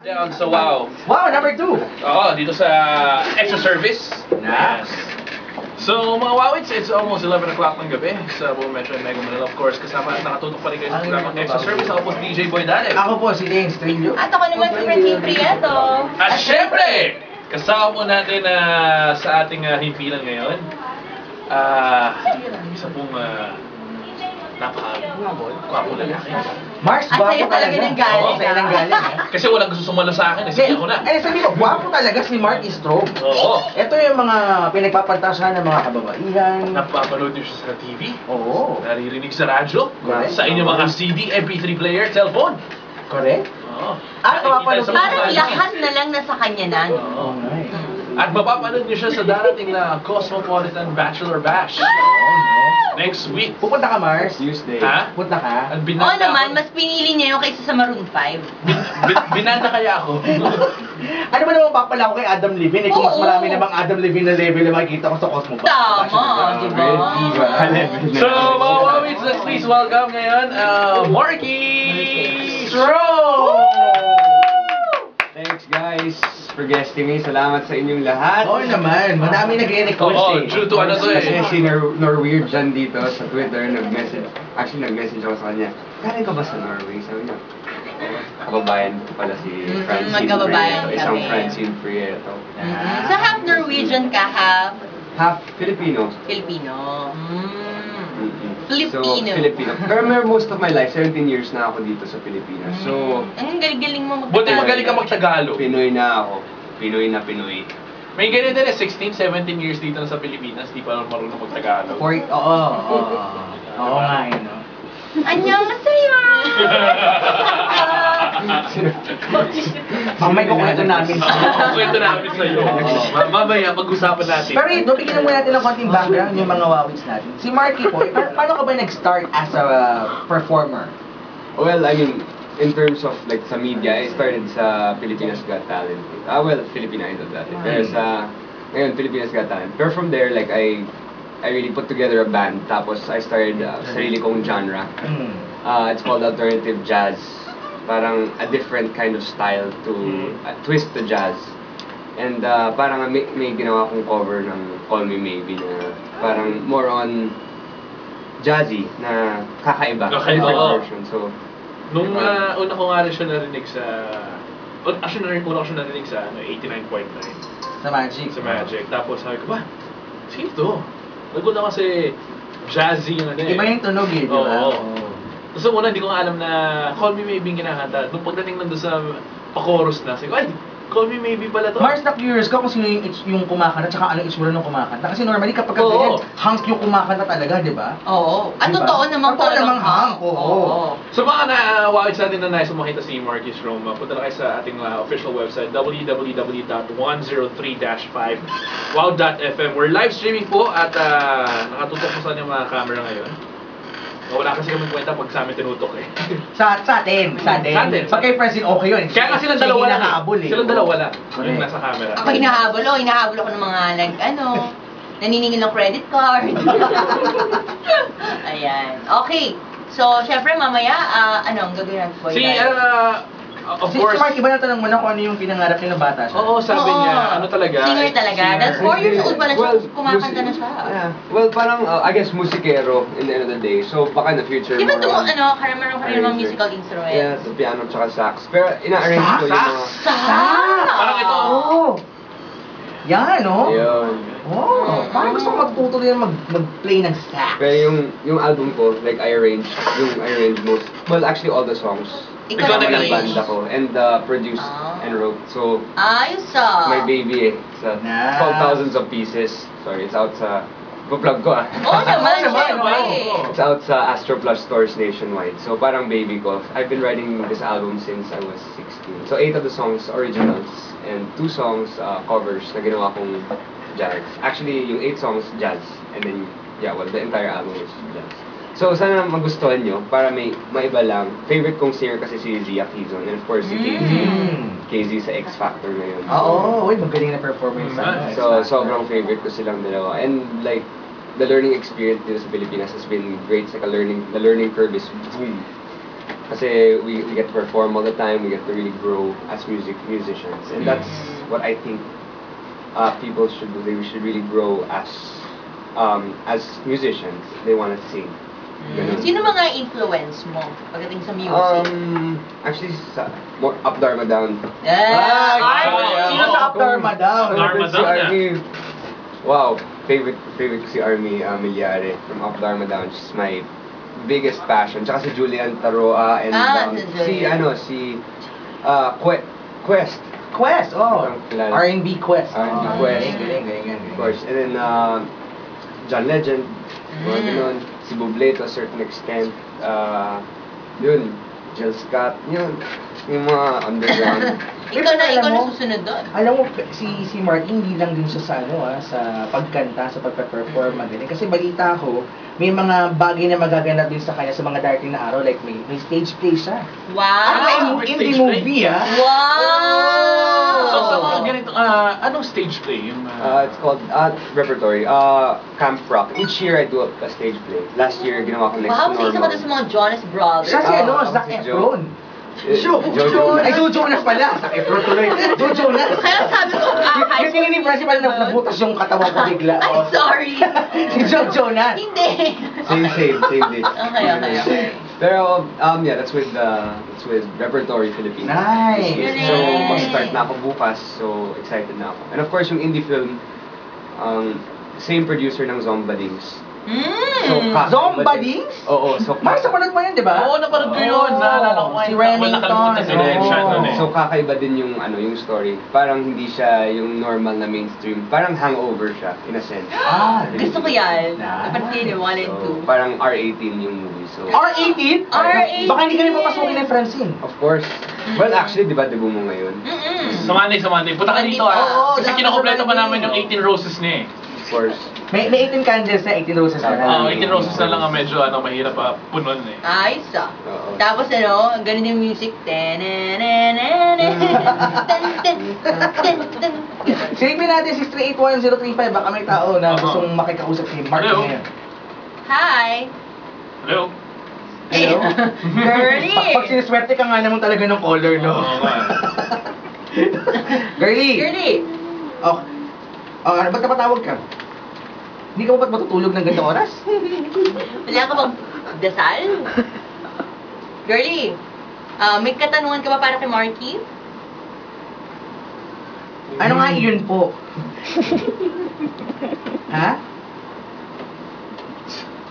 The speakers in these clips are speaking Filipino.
Down sa Wow. Wow, number 2. Oo, dito sa extra service. Yes. So mga Wowits, it's almost 11 o'clock ng gabi sa buong Metro and Mega Manila. Of course, kasama at nakatutok pa rin kayo sa programang extra service. Ako po si DJ Boy Dale. Ako po si James Trillo. At ako naman si Francine Prieto. At syempre, kasama po natin sa ating himpilan ngayon, isa pong napaka-gwapo lalaki. Mars, At gwapo sa'yo talaga talaga. ng galing, Oo, sa'yo nang galing. Kasi walang gusto sumalo sa akin, sige ako na. Eh, sabi ko, gwapo talaga si Mark Strobe. Oo. Ito yung mga pinagpapantasahan ng mga kababaihan. Napapanood niyo siya sa TV. Oo. Naririnig sa radyo. Correct. Sa inyong mga CD, MP3 player, cellphone. Correct? Oo. At Nakikita mapapanood sa mo- mga Parang radyo. lahat na lang nasa kanya na. Oo. Alright. At mapapanood niyo siya sa darating na Cosmopolitan Bachelor Bash. Next week. Pupunta ka, Mars? Tuesday. Ha? Pupunta ka? Ang Oo binanda naman, ako- mas pinili niya yung kaysa sa Maroon 5. binanda kaya ako. Ano ba naman papala ako kay Adam Levine? Eh, kung mas Oo. marami namang Adam Levine na level na makikita ko sa Cosmo. Tama, di ba? So, mga Wowits, let's please welcome ngayon, Marky Stroh! Thanks guys for guesting me. Salamat sa inyong lahat. Oo naman, madami nagre-request Oo, eh. true to ano to Kasi eh. si Norwegian dyan dito sa Twitter, nag-message ako sa kanya. Galing ka ba sa Norway? Sabi niya, kababayan ko pala si Francine magkababayan Prieto. Isang kami. Francine Prieto. So half Norwegian ka, half Half Filipino. Filipino. So, Filipino. Filipino. Pero most of my life, 17 years na ako dito sa Pilipinas. So, Ang galing-galing mo Buti magaling ka mag-Tagalog. Pinoy na ako. Pinoy na Pinoy. May ganyan din 16, 17 years dito na sa Pilipinas, di pa marunong mag-Tagalog. Oo nga eh, no? Annyeonghaseyo! Mamay kukwento namin Ang kwento namin sa iyo. Mamaya, pag-usapan natin. Pero ito, bigyan muna natin ng konting background yung mga Wowits natin. Si Marky po, paano ka ba nag-start as a performer? Well, I mean, in terms of like sa media, I started sa Pilipinas Got Talent. Well, Filipino Idol dati. Pero sa, ngayon, Pilipinas Got Talent. Pero from there, like, I really put together a band. Tapos, I started sarili kong genre. It's called alternative jazz. Parang a different kind of style to twist the jazz. And parang may ginawa kong cover ng Call Me Maybe na parang more on jazzy na kakaiba. Kakaiba, Different oo. version. So, Nung una ko nga rin siya narinig sa... Actually, una ko siya narinig sa 89.9. Sa Magic? Sa Magic. Tapos sabi ko, ba? Sino to? Nagulat kasi jazzy yung ano eh. Iba yung tunog eh, di ba? Oo. Tapos una, hindi ko nga alam na Call Me Maybe yung kinakanta. Nung pagdating nandun sa pa-chorus na, sabi ko, ay, Call Me Maybe pala to. Mars, na-curious ka kung sino yung kumakanta, tsaka anong itsura ng kumakanta. Kasi normally kapag Oo. ganyan, hunk yung kumakanta talaga, di ba? Oo. At Diba? totoo naman Totoo namang hunk, oo. Oo. So mga na-wowits natin na nice makita si Marcus Roma, punta na kayo sa ating official website, www.103-5wow.fm. We're live streaming po at nakatutok po sa mga camera ngayon. Wala kasi kami kwenta pag sa amin tinutok eh. Sa atin. Sa atin. Pag kay Francine, okay yun. Kaya nga silang dalawa lang eh. Silang dalawa lang. Correct. Yung nasa camera. Ako hinahabol ako ng mga naniningil ng credit card. Ayan. Okay. So, syempre mamaya, anong gagawin natin po? Si, of Si course. Mark, iba na tanong mo na kung ano yung pinangarap niya ng bata siya. Oo, sabi niya, ano talaga? Singer talaga. singer. Dahil 4 years old pala siya, Well, kumakanta na siya. Yeah. Well, parang, I guess, musikero in the end of the day. So, baka in the future, Di ba ito, more on- meron ka rin mga musical instruments? Yeah, sa piano tsaka sax. Pero ina-arrange ko yung mga... Parang ito. Oo. Yan, no? Ayun. Oh, parang gusto ko magtuto rin mag-play ng sax. Pero yung album ko, like, I arrange most, well, actually all the songs. Ikaw Ikaw Kasama ng nag-arrange? band ako, and produced Ah. and wrote. So, Ayos ah. my baby eh. It's Nice. called Thousands of Pieces. Sorry, it's out sa... Plug ko ah. Oo naman, Oo naman, syempre. oo. It's out sa Astro Plus stores nationwide. So parang baby ko. I've been writing this album since I was 16. So 8 of the songs originals and 2 songs covers na ginawa kong jazz. Actually, yung 8 songs jazz and then the entire album is jazz. So sana magustuhan nyo para may maiba lang. Favorite kong singer kasi si Zia Quizon and of course si KZ. KZ sa X Factor ngayon. Oo, uy, magaling na performance. So, sobrang favorite ko silang dalawa. And like, the learning experience dito sa Pilipinas has been great. It's like the learning curve is boom. Kasi we get to perform all the time, we get to really grow as musicians. And that's what I think people should do. They should really grow as musicians. They want to sing. Ganun. Sino mga influence mo pagdating sa music? Actually, more Up Dharma Down. Sino sa Up Dharma Down? Dharma Si Down, Army. Wow, favorite ko si Army Milyare from Up Dharma Down. She's my biggest passion. Tsaka si Julian Taroa and si Julian. si Quest. Quest, Kilala. R&B Quest. R&B Quest. Galing. Of course. And then John Legend. Mga ganun. Si Buble to a certain extent. Yun. Jill Scott. Yun. Yung mga underground. Ikaw na Alam mo, susunod doon. Alam mo, si Mark, hindi lang din siya sa, sa pagkanta, sa pagpe-perform, magaling. Kasi balita ko, may mga bagay na magaganap din sa kanya sa mga darating na araw. Like, may stage play siya. Wow! may Indie stage play? movie, ha? So, Wow! ganito, anong stage play? Yung, It's called Repertory. Camp Rock. Each year I do a stage play. Last year, ginawa ko next Baka to isa ka Normal. doon sa mga Jonas Brothers. Siya si, Ah, Zac si Efron. Joe Ay, Joe Jonas pala. Zac Efron tuloy. Joe Jonas. Kaya sabi ko, high Yung ni principal na nabutas yung katawan ko bigla. I'm sorry. Si Joe Jonas. Hindi. Same day. Okay. Pero, yeah, that's with Repertory Philippines. Nice. So, mag-start na ako bukas. So, excited na ako. And of course, yung indie film, same producer ng Zombadings. Zombadings? Oo, so Mark, napanood mo yan, di ba? Oo, napanood ko yun. Naalala ko Si ngayon. Remington. Nakalimutan si Remington nun eh. So kakaiba din yung yung story. Parang hindi siya yung normal na mainstream. Parang hangover siya in a sense. Gusto ko yan. Nice. Napansin, 1 and So, parang R18 yung movie. So R18? R18. Baka hindi ka rin papasukin ng Francine. of course. Well, actually, 'di ba debut mo ngayon? Sa Monday. Punta ka dito Oo, Kasi dapat kinokompleto pa sa namin yung Monday. 18 roses niya eh. Of course. May 18 candles na, 18 roses na. 18 roses na lang ang medyo mahirap punon eh. Ayos Oo. Tapos ganun yung music. Silipin natin si 381-035. Baka may tao na gustong makikausap si Mark Hello. ngayon. Hi! Hello? Hello? Girlie! Pag siniswerte ka nga naman talaga ng color, no? Oo nga. Girlie! Girlie! Ba't napatawag ka? Hindi ka ba ba't matutulog ng ganitong oras? Wala ka bang dasal? Girlie! May katanungan ka ba para kay Marky? Ano nga yun po? Ha?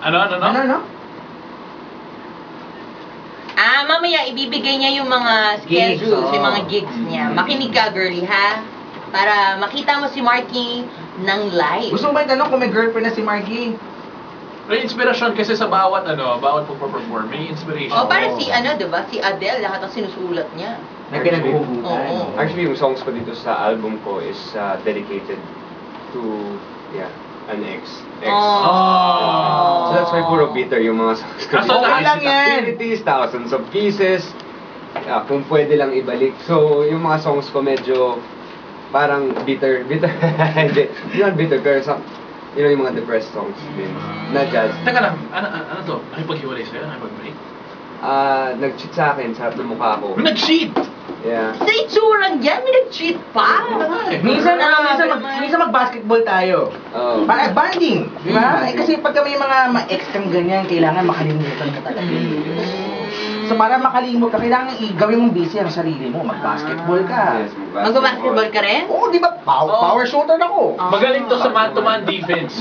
Ano? Mamaya ibibigay niya yung mga Gigs, schedules, yung oo. mga gigs niya. Makinig ka, girlie, ha? Para makita mo si Marky ng live. Gusto mo ba itanong kung may girlfriend na si Marky? May inspirasyon kasi sa bawat pagpa-perform. May inspiration. Parang si, diba? Si Adele, lahat ang sinusulat niya. May pinaghuhugutan. Oo. Actually, yung songs ko dito sa album ko is dedicated to an ex. Oh. So that's why puro bitter yung mga songs ko. So, okay lang yan. Activities, thousands of pieces. Kung pwede lang ibalik. So, yung mga songs ko medyo parang bitter. Hindi naman bitter, pero yung mga depressed songs din. Na jazz. Teka lang, ano to? Nakipaghiwalay sa'yo? Nakipag-break? Nag-cheat sa akin, sa harap ng mukha ko. Nag-cheat! Yeah. Sa itsurang yan, may nag-cheat pa. Minsan mag-basketball tayo. Oh. Para bonding, di ba? Kasi pagka may mga ma-ex kang ganyan, kailangan makalimutan mo talaga. So para makalimot ka, kailangan gawin mong busy ang sarili mo. Mag-basketball ka. Yes, Mag-basketball ka rin? Oo, di ba? Power shooter ako. Magaling to sa man-to-man defense.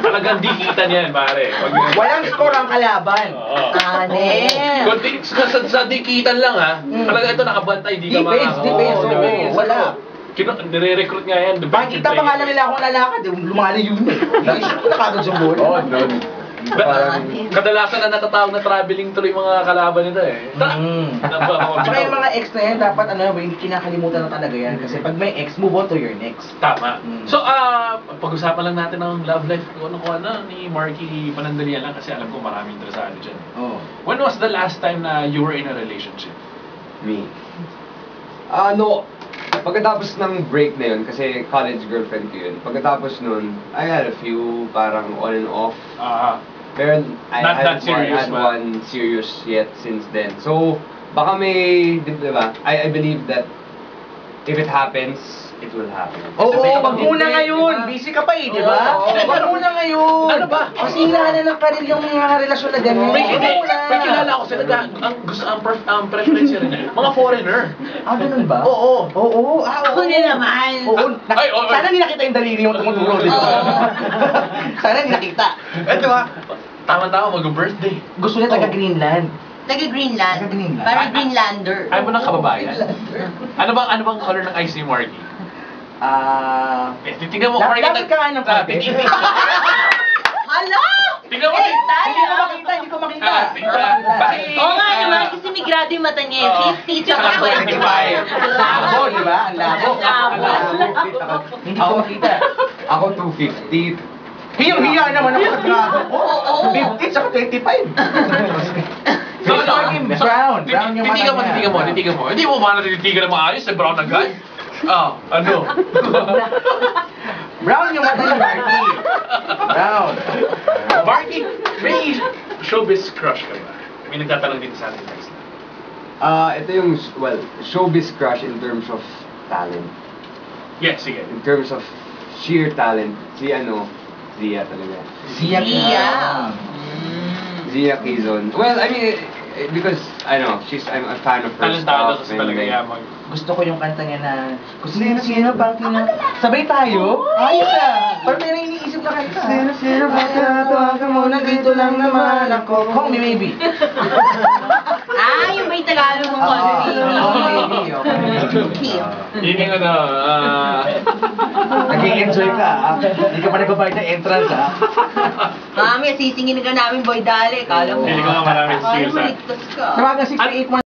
Talagang dikitan yan, pare. Walang score ang kalaban. Oo. Ane. Sa dikitan lang ha. Talaga ito nakabantay, di ka Defense, oo, wala. Nire-recruit nga yan. Bakita pa nga lang nila ako lalakad, lumalayo yun eh. Nakisip ko na kagad sa bola. Oh, no. Parang, Kadalasan na natatawag na traveling tuloy mga kalaban nito eh. Tsaka yung mga ex na yan, dapat hindi kinakalimutan na talaga yan. Kasi pag may ex, move on to your next. Tama. So, pag-usapan lang natin ang love life kung ano ni Marky Panandalian lang kasi alam ko maraming interesado dyan. Oh. When was the last time na you were in a relationship? me. No. Pagkatapos ng break na yun, kasi college girlfriend ko yun, pagkatapos nun, I had a few parang on and off. Pero Not that serious, had man. one serious yet since then. So, baka may, di ba? I believe that if it happens, it will happen. Oo, wag muna Hindi, ngayon. diba? Busy ka pa eh, di ba? Oo. Wag muna ngayon. Ano ba? Masira na ng karir yung mga relasyon na ganyan. May, hindi, Wag muna. may kilala ako sila ang gusto ang preference rin. Mga foreigner. Ah, ganun ba? Oo. Oo. Ah, oo. Ako na naman. Oo. Ay, oo. Sana hindi nakita yung daliri yung tumuturo, di ba? Oo. Sana hindi nakita. Eh, di ba? Tama-tama, mag-birthday. Gusto niya taga-Greenland. Taga-Greenland. Taga-Greenland. Parang Greenlander. Ayaw mo ng kababayan? Ano bang color ng eyes ni Marky? Eh, titignan mo. Lapit ka nga ng konti. Hala! Tignan mo. Eh, Hindi ko makita. Ah, tingnan. Bakit? Oo nga naman, kasi may grado yung mata niya. Oo. 50 tsaka 25. Labo, di ba? Ang labo. Labo. Hindi ko makita. Ako 250. Hiyang-hiya naman ako sa grado ko. Oo. 50 sa 25. So, Face marking brown. Brown yung mata titigan mo, niya. titigan mo. Hindi mo ba natitigan ng maayos sa brown agad? Ah, ano? Brown yung mata ni Marky. Brown. Marky, may showbiz crush ka ba? May nagtatanong din sa atin guys. Ito yung, well, showbiz crush in terms of talent. Yes, sige. In terms of sheer talent, Zia talaga. Zia. Zia. Zia Quezon. Well, I mean, because, I'm a fan of her Talentado stuff. kasi talaga like, yamang. Gusto ko yung kanta niya na kung sino-sino bang sabay tayo? Ayos ah! Parang may iniisip na kanta. Sino-sino ba tinatawagan mo na dito lang naman ako? Call me maybe. Ah, yung may Tagalog ng Oo, Call Me Call Me Maybe. Maybe, okay. Yun yung Nag-i-enjoy ka ah. Hindi ka pa nagbabayad ng entrance ah. Mami, sisingin ka namin, Boy Dale. Kala mo. Hindi ko nga maraming Kala skills, mo, ah. ligtas ka. Tawagan 638